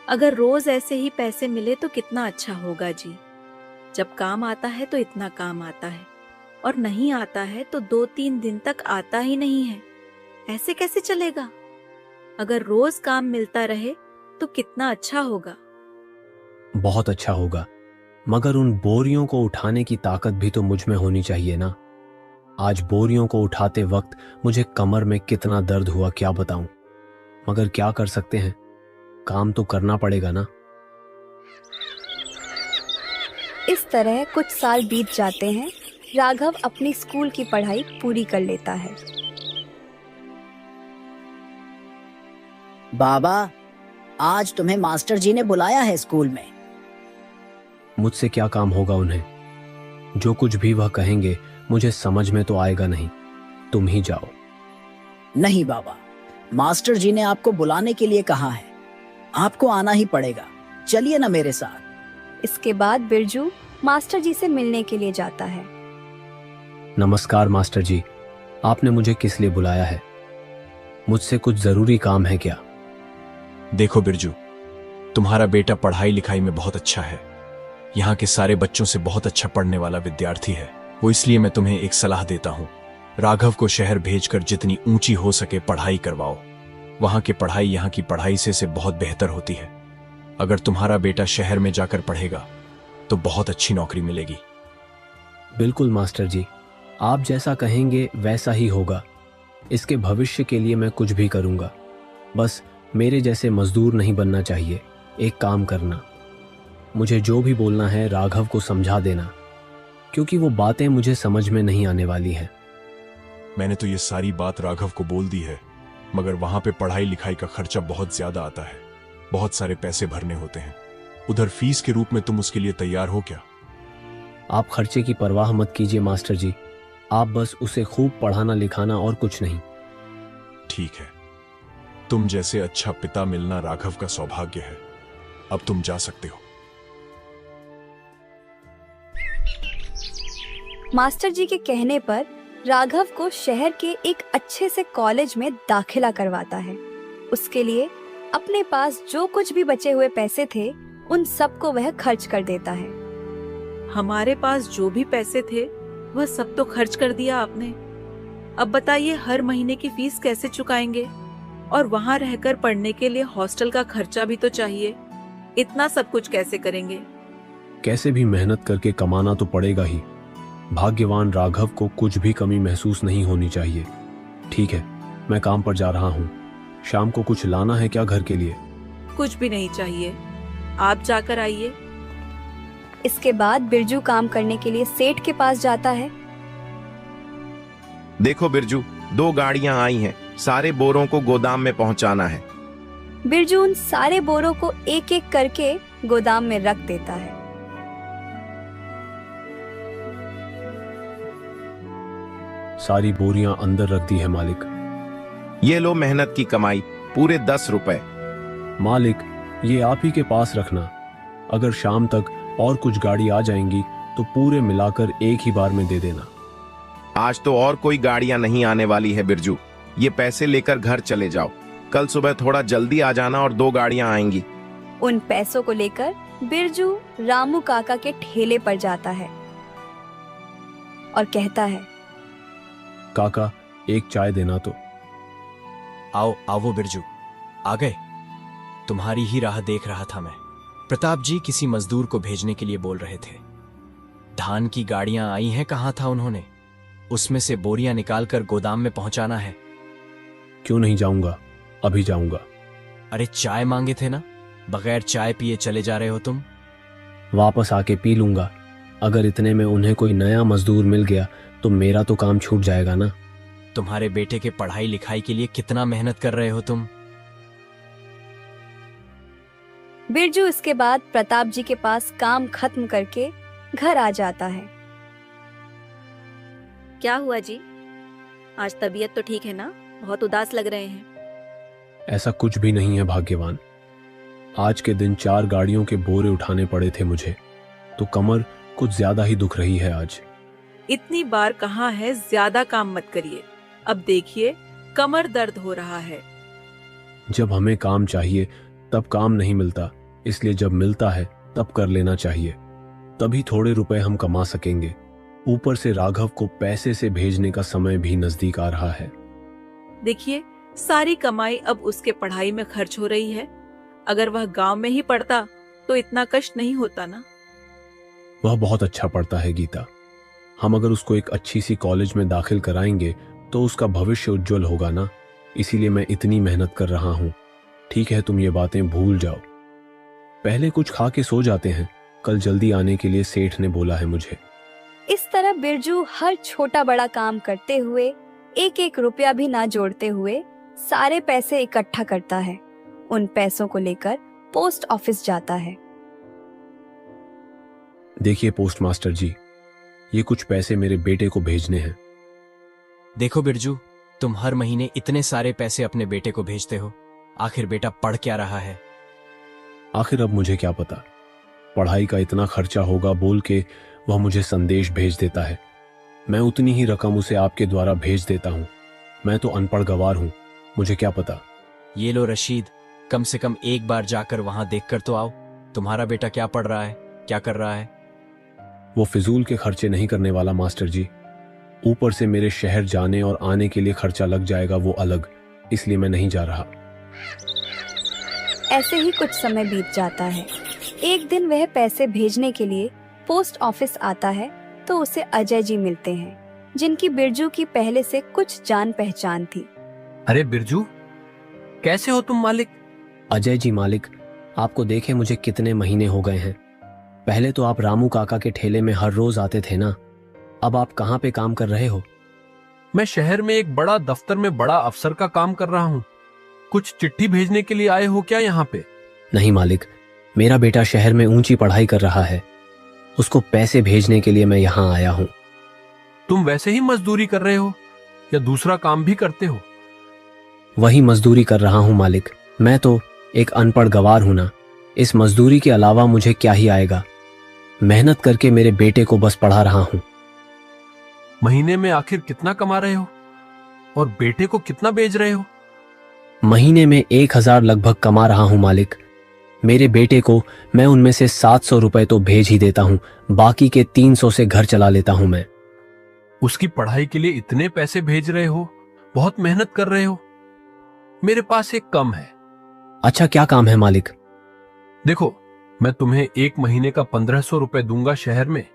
[SPEAKER 12] अगर रोज ऐसे ही पैसे मिले तो कितना अच्छा होगा जी। जब काम आता है तो इतना काम आता है, और नहीं आता है तो 2-3 दिन तक आता ही नहीं है। ऐसे कैसे चलेगा? अगर रोज काम मिलता रहे तो कितना अच्छा होगा।
[SPEAKER 5] बहुत अच्छा होगा, मगर उन बोरियों को उठाने की ताकत भी तो मुझ में होनी चाहिए ना। आज बोरियों को उठाते वक्त मुझे कमर में कितना दर्द हुआ क्या बताऊं, मगर क्या कर सकते हैं, काम तो करना पड़ेगा ना।
[SPEAKER 11] इस तरह कुछ साल बीत जाते हैं। राघव अपनी स्कूल की पढ़ाई पूरी कर लेता है।
[SPEAKER 15] बाबा, आज तुम्हें मास्टर जी ने बुलाया है स्कूल में।
[SPEAKER 5] मुझसे क्या काम होगा उन्हें? जो कुछ भी वह कहेंगे मुझे समझ में तो आएगा नहीं। तुम ही जाओ।
[SPEAKER 15] नहीं बाबा, मास्टर जी ने आपको बुलाने के लिए कहा है, आपको आना ही पड़ेगा। चलिए ना मेरे साथ।
[SPEAKER 11] इसके बाद बिरजू मास्टर जी से मिलने के लिए जाता है।
[SPEAKER 5] नमस्कार मास्टर जी, आपने मुझे किस लिए बुलाया है? मुझसे कुछ जरूरी काम है क्या?
[SPEAKER 14] देखो बिरजू, तुम्हारा बेटा पढ़ाई लिखाई में बहुत अच्छा है। यहाँ के सारे बच्चों से बहुत अच्छा पढ़ने वाला विद्यार्थी है। वो इसलिए मैं तुम्हें एक सलाह देता हूँ, राघव को शहर भेजकर जितनी ऊंची हो सके पढ़ाई करवाओ। वहाँ की पढ़ाई यहाँ की पढ़ाई से बहुत बेहतर होती है। अगर तुम्हारा बेटा शहर में जाकर पढ़ेगा तो बहुत अच्छी नौकरी मिलेगी।
[SPEAKER 5] बिल्कुल मास्टर जी, आप जैसा कहेंगे वैसा ही होगा। इसके भविष्य के लिए मैं कुछ भी करूंगा। बस मेरे जैसे मजदूर नहीं बनना चाहिए। एक काम करना, मुझे जो भी बोलना है राघव को समझा देना, क्योंकि वो बातें मुझे समझ में नहीं आने वाली हैं।
[SPEAKER 14] मैंने तो ये सारी बात राघव को बोल दी है, मगर वहां पे पढ़ाई लिखाई का खर्चा बहुत ज्यादा आता है। बहुत सारे पैसे भरने होते हैं। उधर फीस के रूप में तुम उसके लिए तैयार हो क्या?
[SPEAKER 5] आप खर्चे की परवाह मत कीजिए मास्टर जी, आप बस उसे खूब पढ़ाना लिखाना और कुछ नहीं।
[SPEAKER 14] ठीक है, तुम जैसे अच्छा पिता मिलना राघव का सौभाग्य है। अब तुम जा सकते हो।
[SPEAKER 11] मास्टर जी के कहने पर राघव को शहर के एक अच्छे से कॉलेज में दाखिला करवाता है। उसके लिए अपने पास जो कुछ भी बचे हुए पैसे थे उन सबको वह खर्च कर देता है।
[SPEAKER 12] हमारे पास जो भी पैसे थे वह सब तो खर्च कर दिया आपने। अब बताइए हर महीने की फीस कैसे चुकाएंगे? और वहाँ रहकर पढ़ने के लिए हॉस्टल का खर्चा भी तो चाहिए। इतना सब कुछ कैसे करेंगे?
[SPEAKER 5] कैसे भी मेहनत करके कमाना तो पड़ेगा ही। भाग्यवान राघव को कुछ भी कमी महसूस नहीं होनी चाहिए। ठीक है, मैं काम पर जा रहा हूँ। शाम को कुछ लाना है क्या घर के लिए?
[SPEAKER 12] कुछ भी नहीं चाहिए, आप जाकर आइए।
[SPEAKER 11] इसके बाद बिरजू काम करने के लिए सेठ के पास जाता है।
[SPEAKER 13] देखो बिरजू, 2 गाड़ियां आई हैं, सारे बोरों को गोदाम में पहुंचाना है।
[SPEAKER 11] बिरजू उन सारे बोरों को एक एक करके गोदाम में रख देता है।
[SPEAKER 5] सारी बोरियां अंदर रख दी है मालिक।
[SPEAKER 13] ये लो मेहनत की कमाई, पूरे 10 रुपए।
[SPEAKER 5] मालिक, ये आप ही के पास रखना। अगर शाम तक और कुछ गाड़ी आ जाएंगी तो पूरे मिलाकर एक ही बार में दे देना।
[SPEAKER 13] आज तो और कोई गाड़ियां नहीं आने वाली है बिरजू, ये पैसे लेकर घर चले जाओ। कल सुबह थोड़ा जल्दी आ जाना और 2 गाड़ियां आएंगी।
[SPEAKER 11] उन पैसों को लेकर बिरजू रामू काका के ठेले पर जाता है और कहता है,
[SPEAKER 5] काका एक चाय देना तो।
[SPEAKER 14] आओ आओ बिरजू, आ गए। तुम्हारी ही राह देख रहा था मैं। प्रताप जी किसी मजदूर को भेजने के लिए बोल रहे थे। धान की गाड़ियां आई हैं, कहाँ था उन्होंने? उसमें से बोरियां निकालकर गोदाम में पहुंचाना है।
[SPEAKER 5] क्यों नहीं जाऊंगा, अभी जाऊंगा।
[SPEAKER 14] अरे चाय मांगे थे ना, बगैर चाय पिए चले जा रहे हो तुम।
[SPEAKER 5] वापस आके पी लूंगा। अगर इतने में उन्हें कोई नया मजदूर मिल गया तो मेरा तो काम छूट जाएगा ना।
[SPEAKER 14] तुम्हारे बेटे के पढ़ाई लिखाई के लिए कितना मेहनत कर रहे हो तुम।
[SPEAKER 11] बिरजू इसके बाद प्रताप जी के पास काम खत्म करके घर आ जाता है।
[SPEAKER 12] क्या हुआ जी, आज तबीयत तो ठीक है ना? बहुत उदास लग रहे हैं।
[SPEAKER 5] ऐसा कुछ भी नहीं है भाग्यवान। आज के दिन 4 गाड़ियों के बोरे उठाने पड़े थे मुझे, तो कमर कुछ ज्यादा ही दुख रही है आज।
[SPEAKER 12] इतनी बार कहा है ज्यादा काम मत करिए, अब देखिए कमर दर्द हो रहा है।
[SPEAKER 5] जब हमें काम चाहिए तब काम नहीं मिलता, इसलिए जब मिलता है तब कर लेना चाहिए, तभी थोड़े रुपए हम कमा सकेंगे। ऊपर से राघव को पैसे से भेजने का समय भी नजदीक आ रहा है।
[SPEAKER 12] देखिए सारी कमाई अब उसके पढ़ाई में खर्च हो रही है। अगर वह गांव में ही पढ़ता तो इतना कष्ट नहीं होता ना।
[SPEAKER 5] वह बहुत अच्छा पढ़ता है गीता। हम अगर उसको एक अच्छी सी कॉलेज में दाखिल कराएंगे तो उसका भविष्य उज्जवल होगा ना, इसीलिए मैं इतनी मेहनत कर रहा हूँ। ठीक है, तुम ये बातें भूल जाओ, पहले कुछ खा के सो जाते हैं, कल जल्दी आने के लिए सेठ ने बोला है मुझे।
[SPEAKER 11] इस तरह बिरजू हर छोटा बड़ा काम करते हुए एक एक रुपया भी ना जोड़ते हुए सारे पैसे इकट्ठा करता है। उन पैसों को लेकर पोस्ट ऑफिस जाता है।
[SPEAKER 5] देखिए पोस्ट मास्टर जी, ये कुछ पैसे मेरे बेटे को भेजने हैं।
[SPEAKER 14] देखो बिरजू, तुम हर महीने इतने सारे पैसे अपने बेटे को भेजते हो, आखिर बेटा पढ़ क्या रहा है?
[SPEAKER 5] आखिर अब मुझे क्या पता, पढ़ाई का इतना खर्चा होगा बोल के वह मुझे संदेश भेज देता है। मैं उतनी ही रकम उसे आपके द्वारा भेज देता हूँ। मैं तो अनपढ़ गवार हूँ, मुझे क्या पता।
[SPEAKER 14] ये लो रशीद, कम से कम एक बार जाकर वहां देखकर तो आओ, तुम्हारा बेटा क्या पढ़ रहा है, क्या कर रहा है।
[SPEAKER 5] वो फिजूल के खर्चे नहीं करने वाला मास्टर जी। ऊपर से मेरे शहर जाने और आने के लिए खर्चा लग जाएगा वो अलग, इसलिए मैं नहीं जा रहा।
[SPEAKER 11] ऐसे ही कुछ समय बीत जाता है। एक दिन वह पैसे भेजने के लिए पोस्ट ऑफिस आता है तो उसे अजय जी मिलते हैं, जिनकी बिरजू की पहले से कुछ जान पहचान थी।
[SPEAKER 16] अरे बिरजू, कैसे हो तुम मालिक?
[SPEAKER 17] अजय जी मालिक, आपको देखे मुझे कितने महीने हो गए हैं। पहले तो आप रामू काका के ठेले में हर रोज आते थे ना, अब आप कहाँ पे काम कर रहे हो?
[SPEAKER 16] मैं शहर में एक बड़ा दफ्तर में बड़ा अफसर का काम कर रहा हूँ। कुछ चिट्ठी भेजने के लिए आए हो क्या यहाँ पे?
[SPEAKER 17] नहीं मालिक, मेरा बेटा शहर में ऊंची पढ़ाई कर रहा है, उसको पैसे भेजने के लिए मैं यहाँ आया हूँ।
[SPEAKER 16] तुम वैसे ही मजदूरी कर रहे हो या दूसरा काम भी करते हो?
[SPEAKER 17] वही मजदूरी कर रहा हूँ मालिक, मैं तो एक अनपढ़ गवार हूं ना, इस मजदूरी के अलावा मुझे क्या ही आएगा। मेहनत करके मेरे बेटे को बस पढ़ा रहा हूँ।
[SPEAKER 16] महीने में आखिर कितना कमा रहे हो और बेटे को कितना भेज रहे हो?
[SPEAKER 17] महीने में 1000 लगभग कमा रहा हूँ मालिक। मेरे बेटे को मैं उनमें से 700 रुपए तो भेज ही देता हूँ, बाकी के 300 से घर चला लेता हूँ मैं।
[SPEAKER 16] उसकी पढ़ाई के लिए इतने पैसे भेज रहे हो, बहुत मेहनत कर रहे हो। मेरे पास एक काम है।
[SPEAKER 17] अच्छा, क्या काम है मालिक?
[SPEAKER 16] देखो, मैं तुम्हें 1 महीने का 1500 रुपए दूंगा शहर में,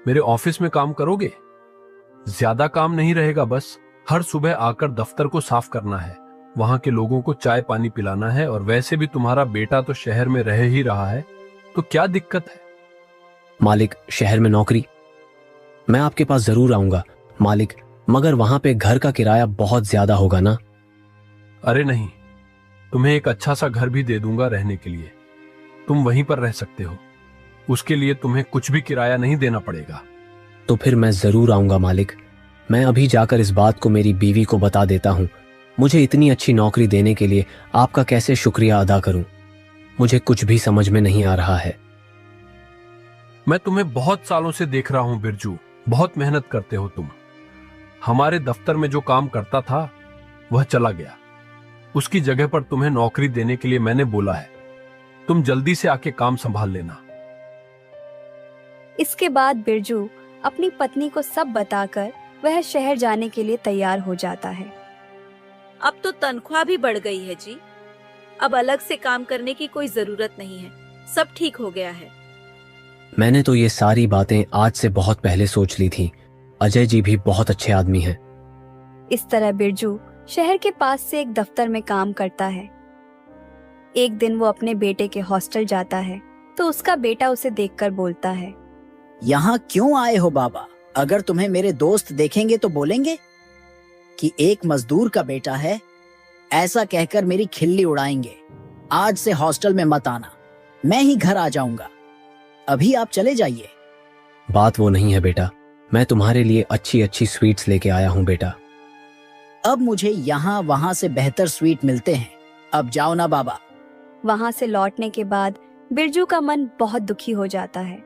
[SPEAKER 16] मेरे ऑफिस में काम करोगे। ज्यादा काम नहीं रहेगा, बस हर सुबह आकर दफ्तर को साफ करना है, वहां के लोगों को चाय पानी पिलाना है। और वैसे भी तुम्हारा बेटा तो शहर में रह ही रहा है, तो क्या दिक्कत है?
[SPEAKER 17] मालिक, शहर में नौकरी? मैं आपके पास जरूर आऊंगा मालिक, मगर वहां पे घर का किराया बहुत ज्यादा होगा ना।
[SPEAKER 16] अरे नहीं, तुम्हें एक अच्छा सा घर भी दे दूंगा रहने के लिए, तुम वहीं पर रह सकते हो। उसके लिए तुम्हें कुछ भी किराया नहीं देना पड़ेगा।
[SPEAKER 17] तो फिर मैं जरूर आऊंगा मालिक। मैं अभी जाकर इस बात को मेरी बीवी को बता देता हूँ। मुझे इतनी अच्छी नौकरी देने के लिए आपका कैसे शुक्रिया अदा करूं, मुझे कुछ भी समझ में नहीं आ रहा है।
[SPEAKER 16] मैं तुम्हें बहुत सालों से देख रहा हूं बिरजू, बहुत मेहनत करते हो तुम। हमारे दफ्तर में जो काम करता था वह चला गया, उसकी जगह पर तुम्हें नौकरी देने के लिए मैंने बोला है। तुम जल्दी से आके काम संभाल लेना।
[SPEAKER 11] इसके बाद बिरजू अपनी पत्नी को सब बताकर वह शहर जाने के लिए तैयार हो जाता है।
[SPEAKER 12] अब तो तनख्वाह भी बढ़ गई है जी, अब अलग से काम करने की कोई जरूरत नहीं है, सब ठीक हो गया है।
[SPEAKER 17] मैंने तो ये सारी बातें आज से बहुत पहले सोच ली थी। अजय जी भी बहुत अच्छे आदमी हैं।
[SPEAKER 11] इस तरह बिरजू शहर के पास से एक दफ्तर में काम करता है। एक दिन वो अपने बेटे के हॉस्टल जाता है तो उसका बेटा उसे देखकर बोलता है,
[SPEAKER 15] यहाँ क्यों आए हो बाबा? अगर तुम्हें मेरे दोस्त देखेंगे तो बोलेंगे। कि एक मजदूर का बेटा है, ऐसा कहकर मेरी खिल्ली उड़ाएंगे। आज से हॉस्टल में मत आना, मैं ही घर आ जाऊंगा। अभी आप चले जाइए।
[SPEAKER 17] बात वो नहीं है बेटा, मैं तुम्हारे लिए अच्छी अच्छी स्वीट्स लेके आया हूँ बेटा।
[SPEAKER 15] अब मुझे यहाँ वहाँ से बेहतर स्वीट मिलते हैं, अब जाओ ना बाबा।
[SPEAKER 11] वहां से लौटने के बाद बिरजू का मन बहुत दुखी हो जाता है,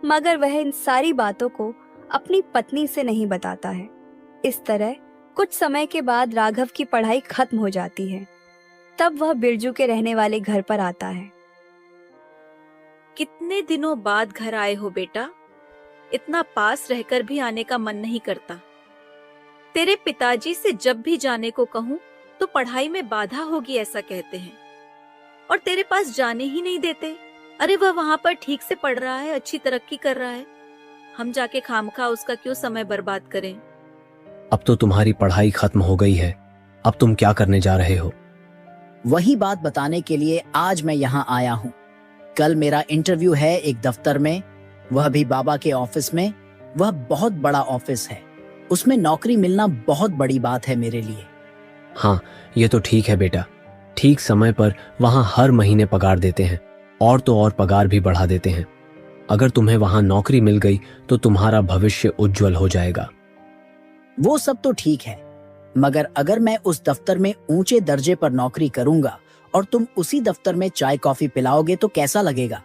[SPEAKER 11] मगर वह इन सारी बातों को अपनी पत्नी से नहीं बताता है। इस तरह कुछ समय के बाद राघव की पढ़ाई खत्म हो जाती है। तब वह बिरजू के रहने वाले घर पर आता है।
[SPEAKER 12] कितने दिनों बाद घर आए हो बेटा? इतना पास रहकर भी आने का मन नहीं करता। तेरे पिताजी से जब भी जाने को कहूँ तो पढ़ाई में बाधा होगी ऐसा कहते हैं, और तेरे पास जाने ही नहीं देते। अरे वह वहां पर ठीक से पढ़ रहा है, अच्छी तरक्की कर रहा है, हम जाके खामखा उसका क्यों समय बर्बाद करें?
[SPEAKER 17] अब तो तुम्हारी पढ़ाई खत्म हो गई है, अब तुम क्या करने जा रहे हो?
[SPEAKER 15] वही बात बताने के लिए आज मैं यहाँ आया हूँ। कल मेरा इंटरव्यू है एक दफ्तर में, वह भी बाबा के ऑफिस में। वह बहुत बड़ा ऑफिस है, उसमें नौकरी मिलना बहुत बड़ी बात है मेरे लिए।
[SPEAKER 17] हाँ, ये तो ठीक है बेटा। ठीक समय पर वहाँ हर महीने पगार देते हैं, और तो और पगार भी बढ़ा देते हैं। अगर तुम्हें वहाँ नौकरी मिल गई तो तुम्हारा भविष्य उज्जवल हो जाएगा।
[SPEAKER 15] वो सब तो ठीक है, मगर अगर मैं उस दफ्तर में ऊंचे दर्जे पर नौकरी करूंगा और तुम उसी दफ्तर में चाय कॉफी पिलाओगे तो कैसा लगेगा?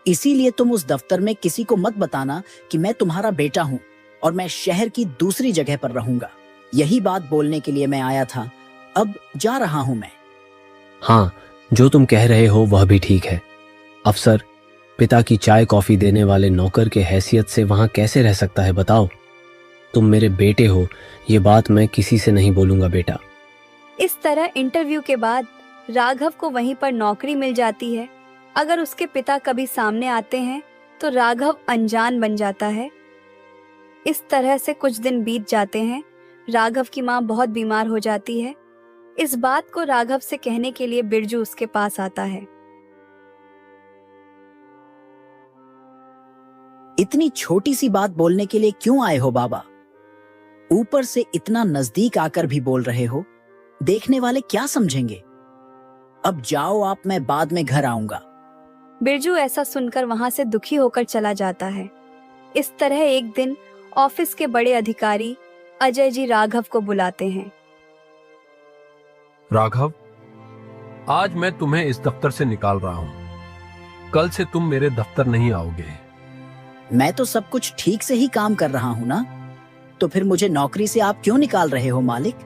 [SPEAKER 15] इसीलिए तुम उस दफ्तर में किसी को मत बताना कि मैं तुम्हारा बेटा हूँ और मैं शहर की दूसरी जगह पर रहूंगा। यही बात बोलने के लिए मैं आया था, अब जा रहा हूँ मैं।
[SPEAKER 17] हाँ, जो तुम कह रहे हो वह भी ठीक है। अफसर, पिता की चाय कॉफी देने वाले नौकर के हैसियत से वहाँ कैसे रह सकता है बताओ? तुम मेरे बेटे हो, ये बात मैं किसी से नहीं बोलूंगा बेटा।
[SPEAKER 11] इस तरह इंटरव्यू के बाद राघव को वहीं पर नौकरी मिल जाती है। अगर उसके पिता कभी सामने आते हैं तो राघव अनजान बन जाता है। इस तरह से कुछ दिन बीत जाते हैं। राघव की माँ बहुत बीमार हो जाती है। इस बात को राघव से कहने के लिए बिरजू उसके पास आता है।
[SPEAKER 15] इतनी छोटी सी बात बोलने के लिए क्यों आए हो बाबा? ऊपर से इतना नजदीक आकर भी बोल रहे हो, देखने वाले क्या समझेंगे? अब जाओ आप, मैं बाद में घर आऊंगा।
[SPEAKER 11] बिरजू ऐसा सुनकर वहां से दुखी होकर चला जाता है। इस तरह एक दिन ऑफिस के बड़े अधिकारी अजय जी राघव को बुलाते हैं।
[SPEAKER 16] राघव, आज मैं तुम्हें इस दफ्तर से निकाल रहा हूं। कल से तुम मेरे दफ्तर नहीं आओगे।
[SPEAKER 15] मैं तो सब कुछ ठीक से ही काम कर रहा हूँ ना, तो फिर मुझे नौकरी से आप क्यों निकाल रहे हो मालिक?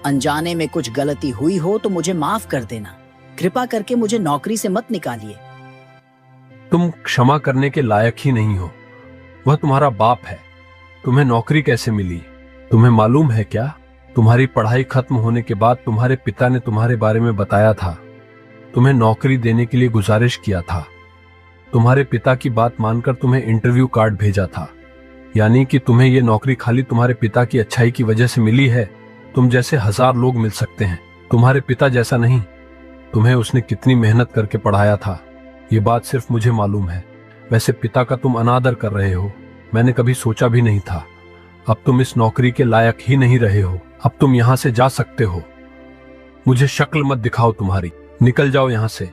[SPEAKER 15] अनजाने में कुछ गलती हुई हो तो मुझे माफ कर देना, कृपा करके मुझे नौकरी से मत निकालिए।
[SPEAKER 16] तुम क्षमा करने के लायक ही नहीं हो। वह तुम्हारा बाप है, तुम्हें नौकरी कैसे मिली? तुम्हें मालूम है क्या? तुम्हारी पढ़ाई खत्म होने के बाद तुम्हारे पिता ने तुम्हारे बारे में बताया था, तुम्हें नौकरी देने के लिए गुजारिश किया था। तुम्हारे पिता की बात मानकर तुम्हें इंटरव्यू कार्ड भेजा था, यानी कि तुम्हें यह नौकरी खाली तुम्हारे पिता की अच्छाई की वजह से मिली है। तुम जैसे 1000 लोग मिल सकते हैं, तुम्हारे पिता जैसा नहीं। तुम्हें उसने कितनी मेहनत करके पढ़ाया था, ये बात सिर्फ मुझे मालूम है। वैसे पिता का तुम अनादर कर रहे हो, मैंने कभी सोचा भी नहीं था। अब तुम इस नौकरी के लायक ही नहीं रहे हो। अब तुम यहाँ से जा सकते हो। मुझे शक्ल मत दिखाओ तुम्हारी, निकल जाओ यहाँ से।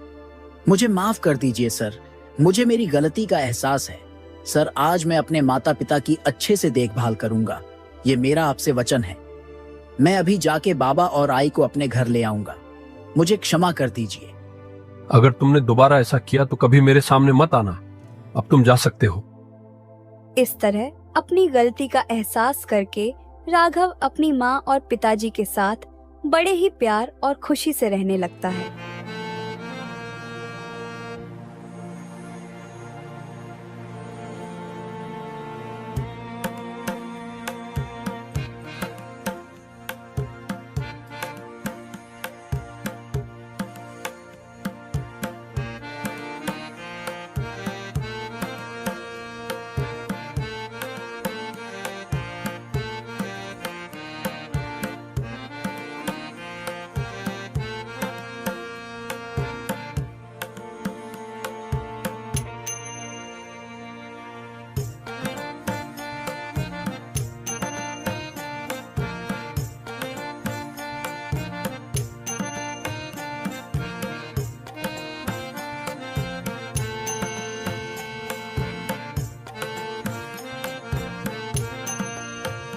[SPEAKER 15] मुझे माफ कर दीजिए सर, मुझे मेरी गलती का एहसास है। सर, आज मैं अपने माता पिता की अच्छे से देखभाल करूंगा, ये मेरा आपसे वचन है। मैं अभी जाके बाबा और आई को अपने घर ले आऊंगा, मुझे क्षमा कर दीजिए।
[SPEAKER 16] अगर तुमने दोबारा ऐसा किया तो कभी मेरे सामने मत आना। अब तुम जा सकते हो।
[SPEAKER 11] इस तरह अपनी गलती का एहसास करके राघव अपनी माँ और पिताजी के साथ बड़े ही प्यार और खुशी से रहने लगता है।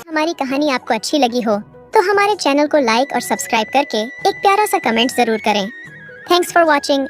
[SPEAKER 18] हमारी कहानी आपको अच्छी लगी हो तो हमारे चैनल को लाइक और सब्सक्राइब करके एक प्यारा सा कमेंट जरूर करें। Thanks for watching.